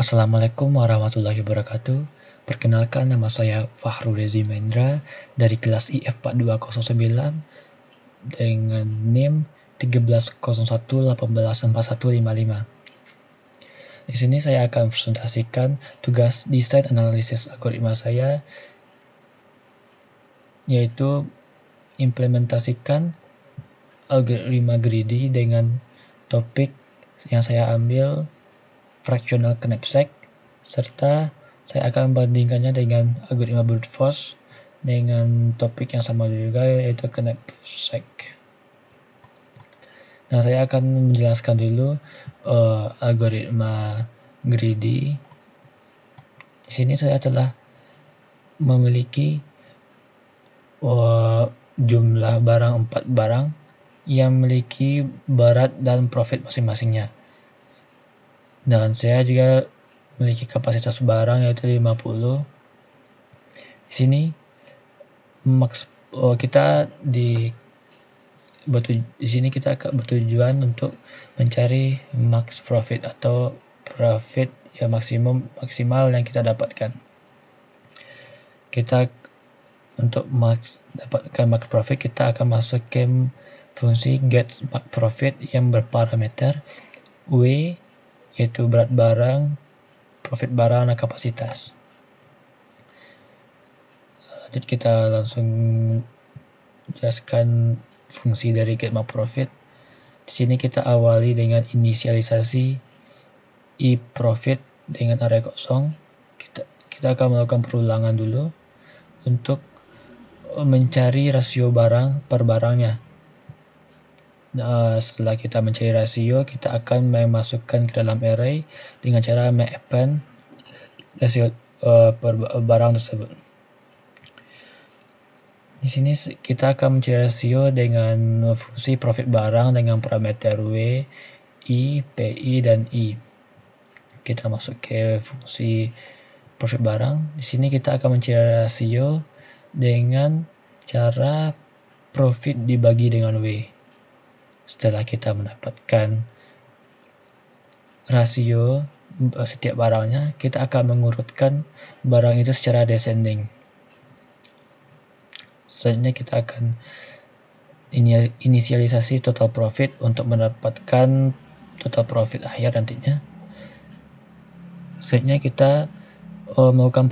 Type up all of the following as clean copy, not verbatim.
Assalamualaikum warahmatullahi wabarakatuh. Perkenalkan, nama saya Fahrul Rezi Mahendra dari kelas IF 4209 dengan NIM 1301184155. Di sini saya akan presentasikan tugas desain analisis algoritma saya, yaitu implementasikan algoritma greedy dengan topik yang saya ambil fractional knapsack, serta saya akan membandingkannya dengan algoritma brute force dengan topik yang sama juga, yaitu knapsack. Nah, saya akan menjelaskan dulu algoritma greedy. Di sini saya telah memiliki jumlah barang 4 barang yang memiliki barat dan profit masing-masingnya. Dan saya juga memiliki kapasitas barang yaitu 50. Di sini kita bertujuan untuk mencari max profit atau profit yang maksimal yang kita dapatkan. Untuk dapatkan max profit, kita akan masukkan fungsi get max profit yang berparameter W, yaitu berat barang, profit barang, dan kapasitas. Lanjut, kita langsung jelaskan fungsi dari get max profit. Di sini kita awali dengan inisialisasi i profit dengan area kosong. Kita akan melakukan perulangan dulu untuk mencari rasio barang per barangnya. Setelah kita mencari rasio, kita akan memasukkan ke dalam array dengan cara append rasio per barang tersebut. Di sini kita akan mencari rasio dengan fungsi profit barang dengan parameter W, I, PI, dan I. Kita masuk ke fungsi profit barang. Di sini kita akan mencari rasio dengan cara profit dibagi dengan W. Setelah kita mendapatkan rasio setiap barangnya, kita akan mengurutkan barang itu secara descending. Selanjutnya kita akan inisialisasi total profit untuk mendapatkan total profit akhir nantinya. Selanjutnya kita melakukan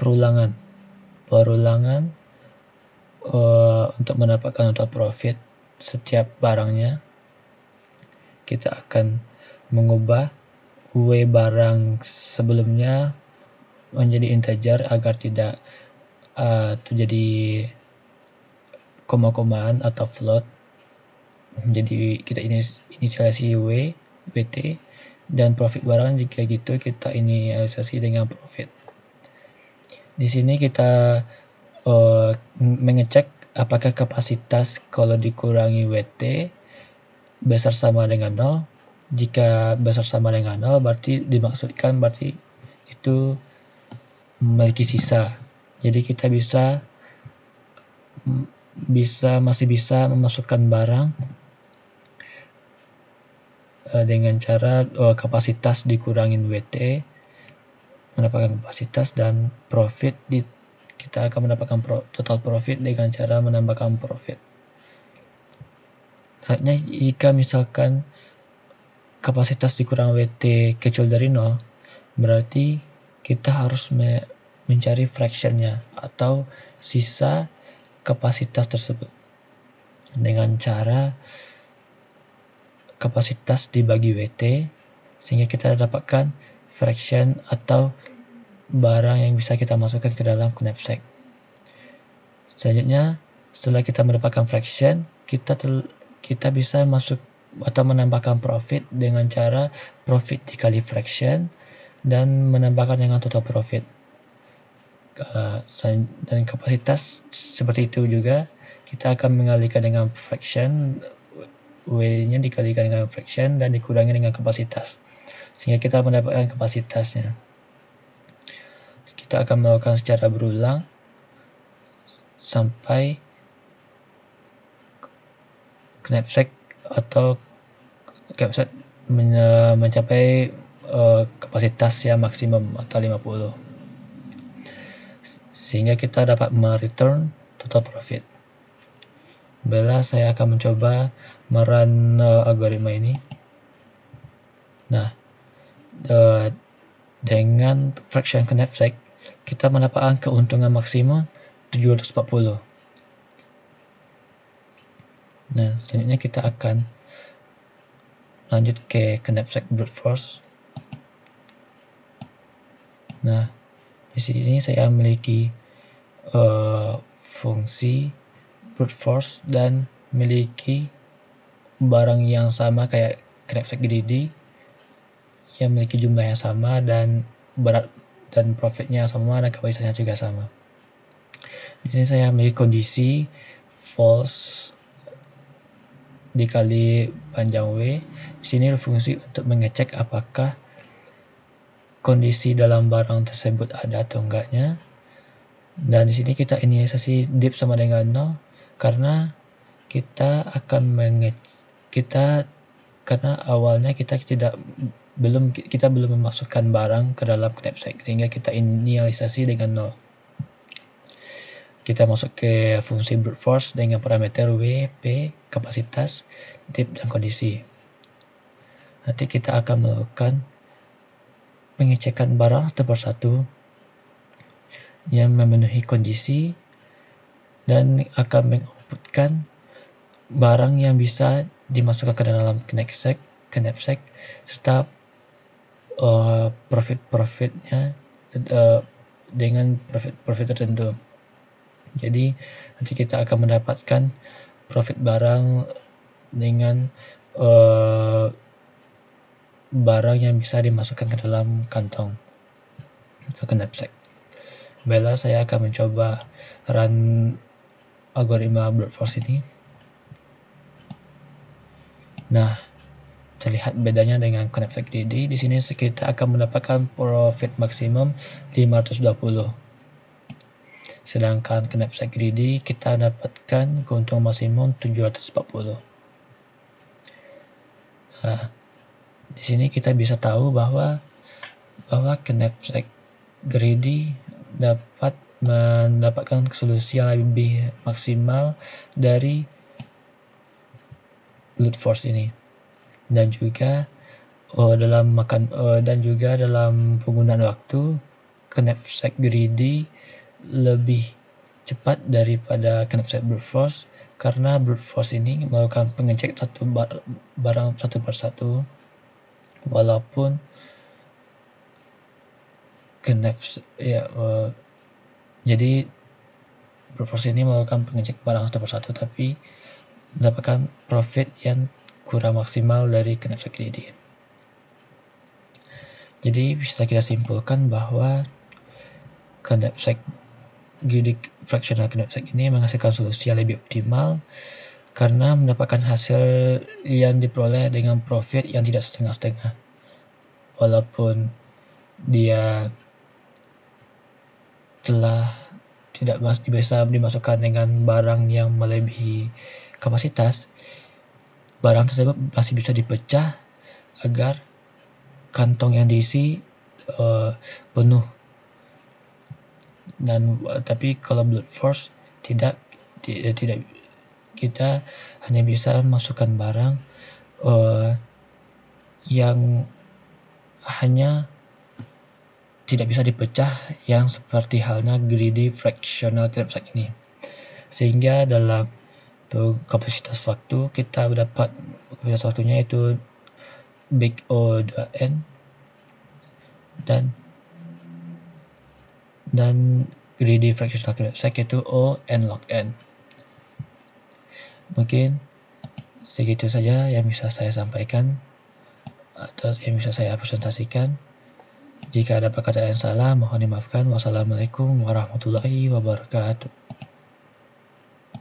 perulangan untuk mendapatkan total profit setiap barangnya. Kita akan mengubah W barang sebelumnya menjadi integer agar tidak terjadi koma-komaan atau float. Jadi kita inisialisasi WT, dan profit barang jika gitu kita inisialisasi dengan profit. Di sini kita mengecek apakah kapasitas kalau dikurangi WT besar sama dengan 0. Jika besar sama dengan 0 berarti itu memiliki sisa. Jadi kita masih bisa memasukkan barang dengan cara kapasitas dikurangin WT, mendapatkan kapasitas, dan profit kita akan mendapatkan total profit dengan cara menambahkan profit. Selanjutnya, jika misalkan kapasitas dikurang WT kecil dari 0, berarti kita harus mencari fractionnya atau sisa kapasitas tersebut dengan cara kapasitas dibagi WT, sehingga kita dapatkan fraction atau barang yang bisa kita masukkan ke dalam knapsack. Selanjutnya, setelah kita mendapatkan fraction, kita bisa masuk atau menambahkan profit dengan cara profit dikali fraction dan menambahkan dengan total profit. Dan kapasitas seperti itu juga, kita akan mengalihkan dengan fraction, W-nya dikalikan dengan fraction dan dikurangi dengan kapasitas, sehingga kita mendapatkan kapasitasnya. Kita akan melakukan secara berulang sampai knapsack mencapai kapasitas yang maksimum atau 50, sehingga kita dapat mereturn total profit. Bila saya akan mencoba merun algoritma ini. Nah, dengan fraction knapsack kita mendapatkan keuntungan maksimum 740. Nah, selanjutnya kita akan lanjut ke knapsack brute force. Nah, di sini saya memiliki fungsi brute force dan memiliki barang yang sama kayak knapsack greedy yang memiliki jumlah yang sama dan berat dan profitnya sama dan kapasitasnya juga sama. Di sini saya memiliki kondisi false dikali panjang W. Di sini fungsi untuk mengecek apakah kondisi dalam barang tersebut ada atau enggaknya. Dan di sini kita inisialisasi div sama dengan 0 karena karena awalnya kita belum memasukkan barang ke dalam knapsack, sehingga kita inisialisasi dengan 0. Kita masuk ke fungsi brute force dengan parameter W, P, kapasitas, div, dan kondisi. Nanti kita akan melakukan pengecekan barang satu persatu yang memenuhi kondisi dan akan mengoutputkan barang yang bisa dimasukkan ke dalam knapsack serta profitnya dengan profit tertentu. Jadi nanti kita akan mendapatkan profit barang dengan barang yang bisa dimasukkan ke dalam kantong atau knapsack. Baiklah, saya akan mencoba run algoritma brute force ini. Nah, terlihat bedanya dengan knapsack greedy. Di sini kita akan mendapatkan profit maksimum 520. Sedangkan knapsack greedy kita dapatkan keuntungan maksimum 740. Nah, di sini kita bisa tahu bahwa knapsack greedy dapat mendapatkan solusi yang lebih maksimal dari brute force ini, dan juga dalam penggunaan waktu knapsack greedy lebih cepat daripada knapsack brute force, karena brute force ini melakukan pengecek barang satu persatu, walaupun jadi brute force ini melakukan pengecek barang satu persatu tapi mendapatkan profit yang kurang maksimal dari knapsack greedy. Jadi bisa kita simpulkan bahwa knapsack greedy fractional knapsack ini menghasilkan solusi yang lebih optimal karena mendapatkan hasil yang diperoleh dengan profit yang tidak setengah-setengah, walaupun dia telah tidak bisa dimasukkan dengan barang yang melebihi kapasitas. Barang tersebut masih bisa dipecah agar kantong yang diisi penuh. Tapi kalau brute force tidak, kita hanya bisa masukkan barang yang hanya tidak bisa dipecah, yang seperti halnya greedy fractional knapsack ini, sehingga dalam kapasitas waktu kita dapat kapasitas waktunya itu big O 2n dan greedy fractional knapsack itu O n log n. Mungkin segitu saja yang bisa saya sampaikan atau yang bisa saya presentasikan. Jika ada perkataan salah, mohon dimaafkan. Wassalamualaikum warahmatullahi wabarakatuh.